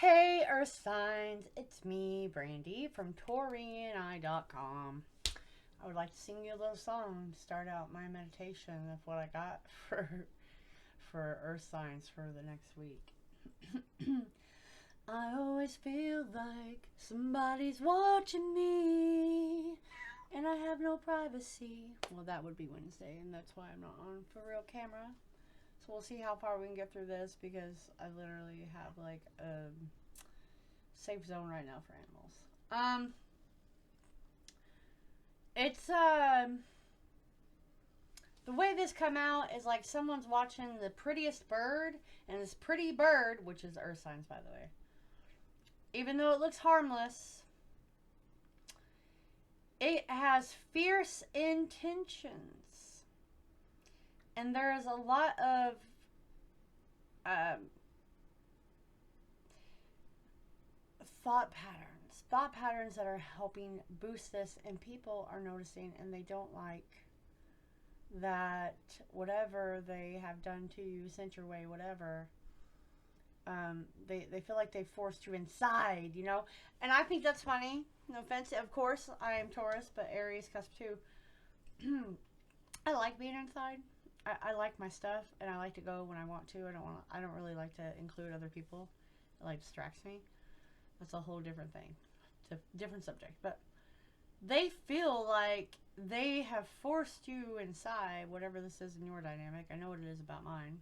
Hey, Earth Signs, it's me, Brandy, from Taurean.com. I would like to sing you a little song to start out my meditation of what I got for Earth Signs for the next week. I always feel like somebody's watching me, and I have no privacy. Well, that would be Wednesday, and that's why I'm not on for real camera. So we'll see how far we can get through this because I literally have like a safe zone right now for animals. It's the way this come out is like someone's watching the prettiest bird, and this pretty bird, which is Earth Signs by the way, even though it looks harmless, it has fierce intentions, and there is a lot of um, thought patterns that are helping boost this, and people are noticing, and they don't like that whatever they have done to you, sent your way, whatever. They feel like they forced you inside, you know, and I think that's funny. No offense, of course, I am Taurus, but Aries cusp too. I like being inside. I like my stuff, and I like to go when I want to. I don't really like to include other people. It like distracts me. That's a whole different thing. It's a different subject. But they feel like they have forced you inside, whatever this is in your dynamic. I know what it is about mine.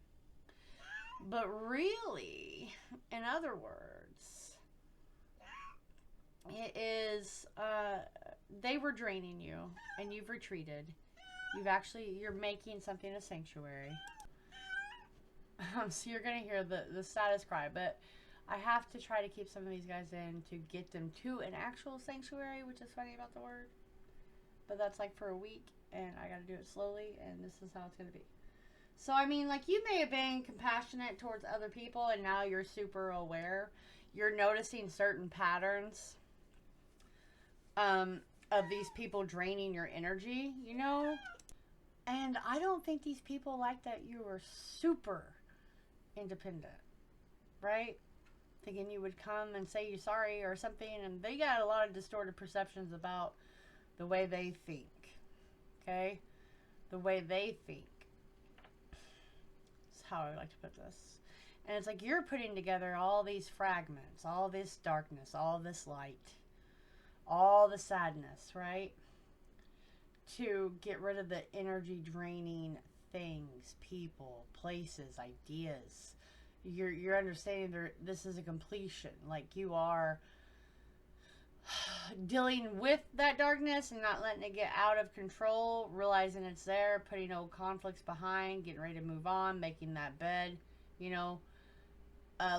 But really, in other words, it is, they were draining you, and you've retreated. You're making something a sanctuary. So you're going to hear the saddest cry, but I have to try to keep some of these guys in to get them to an actual sanctuary, which is funny about the word. But that's like for a week, and I got to do it slowly, and this is how it's going to be. So, I mean, like, you may have been compassionate towards other people, and now you're super aware. You're noticing certain patterns of these people draining your energy, you know? And I don't think these people like that you are super independent, right? Thinking you would come and say you're sorry or something, and they got a lot of distorted perceptions about the way they think, okay? The way they think. How I like to put this. And it's like you're putting together all these fragments, all this darkness, all this light, all the sadness, right? To get rid of the energy draining things, people, places, ideas. You're understanding this is a completion. Like you are dealing with that darkness and not letting it get out of control, realizing it's there, putting old conflicts behind, getting ready to move on, making that bed, you know,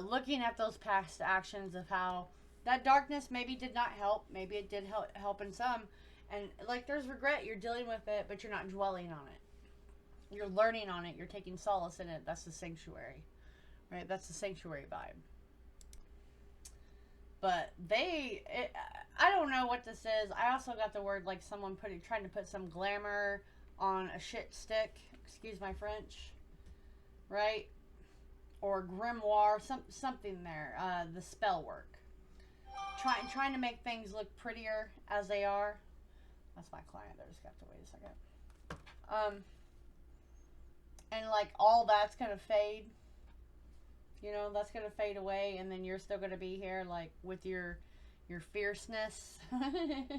looking at those past actions of how that darkness maybe did not help, maybe it did help in some, and like there's regret, you're dealing with it, but you're not dwelling on it. You're learning on it, you're taking solace in it. That's the sanctuary, right? That's the sanctuary vibe. But I don't know what this is. I also got the word like someone trying to put some glamour on a shit stick. Excuse my French, right? Or grimoire, something there. The spell work, trying to make things look prettier as they are. That's my client. I just got to wait a second. And like all that's gonna fade. You know, that's going to fade away, and then you're still going to be here, like, with your fierceness. And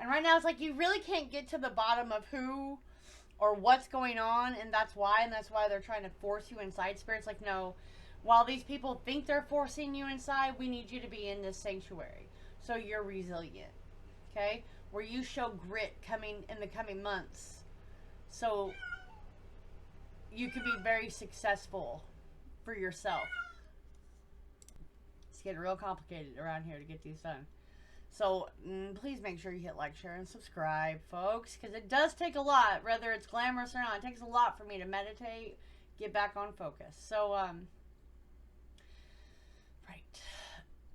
right now, it's like you really can't get to the bottom of who or what's going on, and that's why they're trying to force you inside. Spirit's like, no, while these people think they're forcing you inside, we need you to be in this sanctuary. So you're resilient, okay? Where you show grit in the coming months. So you can be very successful for yourself. It's getting real complicated around here to get these done. So please make sure you hit like, share, and subscribe, folks, because it does take a lot, whether it's glamorous or not. It takes a lot for me to meditate, get back on focus. So, right.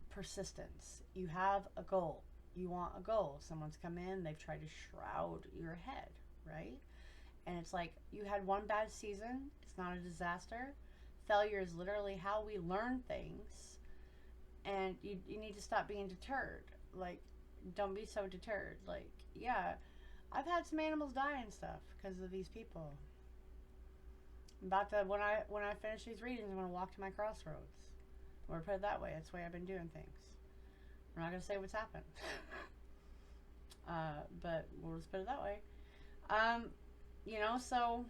Persistence. You have a goal. You want a goal. Someone's come in, they've tried to shroud your head, right? And it's like, you had one bad season. It's not a disaster. Failure is literally how we learn things. And you need to stop being deterred. Like, don't be so deterred. Like, yeah, I've had some animals die and stuff because of these people. I'm about to, when I finish these readings, I'm going to walk to my crossroads. Or put it that way. That's the way I've been doing things. I'm not going to say what's happened. But we'll just put it that way. You know, so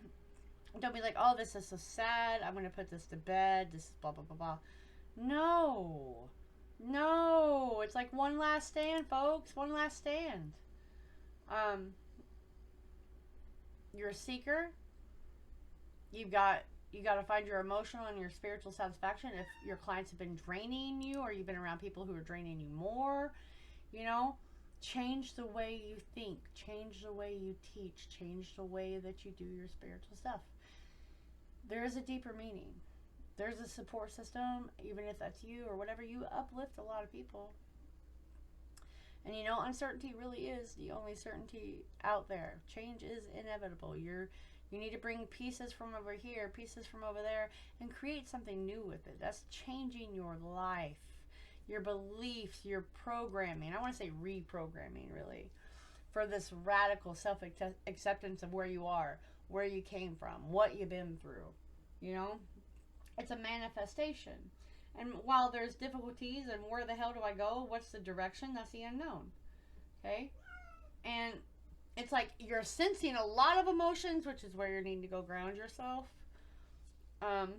don't be like, oh, this is so sad. I'm going to put this to bed. This is blah, blah, blah, blah. No. No. It's like one last stand, folks. One last stand. You're a seeker. You got to find your emotional and your spiritual satisfaction. If your clients have been draining you, or you've been around people who are draining you more, you know, change the way you think, change the way you teach, change the way that you do your spiritual stuff. There is a deeper meaning. There's a support system, even if that's you or whatever. You uplift a lot of people. And you know, uncertainty really is the only certainty out there. Change is inevitable. You need to bring pieces from over here, pieces from over there, and create something new with it. That's changing your life, your beliefs, your programming. I want to say reprogramming, really, for this radical self-acceptance of where you are, where you came from, what you've been through. You know, it's a manifestation. And while there's difficulties and where the hell do I go, what's the direction, that's the unknown. Okay? And it's like you're sensing a lot of emotions, which is where you need to go ground yourself. And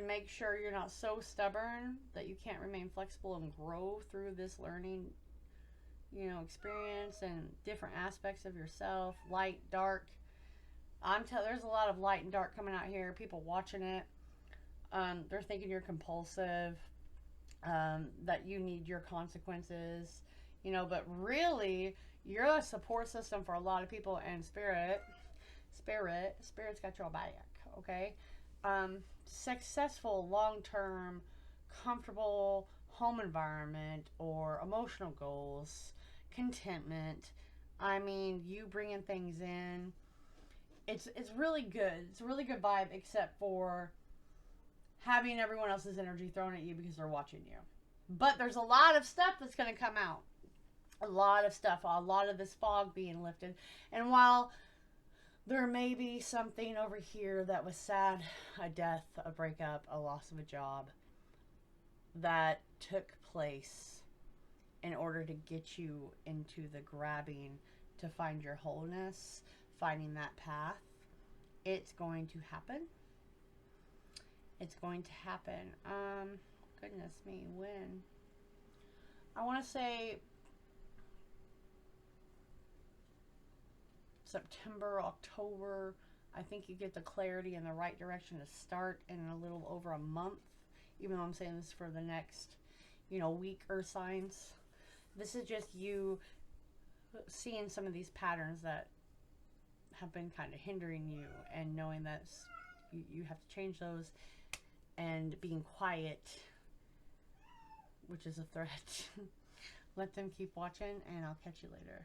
make sure you're not so stubborn that you can't remain flexible and grow through this learning, you know, experience and different aspects of yourself, light, dark. There's a lot of light and dark coming out here. People watching it. They're thinking you're compulsive, that you need your consequences, you know, but really you're a support system for a lot of people, and spirit's got your back, okay? Successful, long-term, comfortable home environment or emotional goals, contentment. I mean, you bringing things in. It's really good. It's a really good vibe, except for having everyone else's energy thrown at you because they're watching you. But there's a lot of stuff that's going to come out. A lot of stuff. A lot of this fog being lifted. And while there may be something over here that was sad, a death, a breakup, a loss of a job, that took place in order to get you into the grabbing to find your wholeness, finding that path, it's going to happen. It's going to happen. Goodness me, when? I want to say September, October. I think you get the clarity in the right direction to start in a little over a month, even though I'm saying this for the next, you know, week or signs. This is just you seeing some of these patterns that have been kind of hindering you, and knowing that you have to change those, and being quiet, which is a threat. Let them keep watching, and I'll catch you later.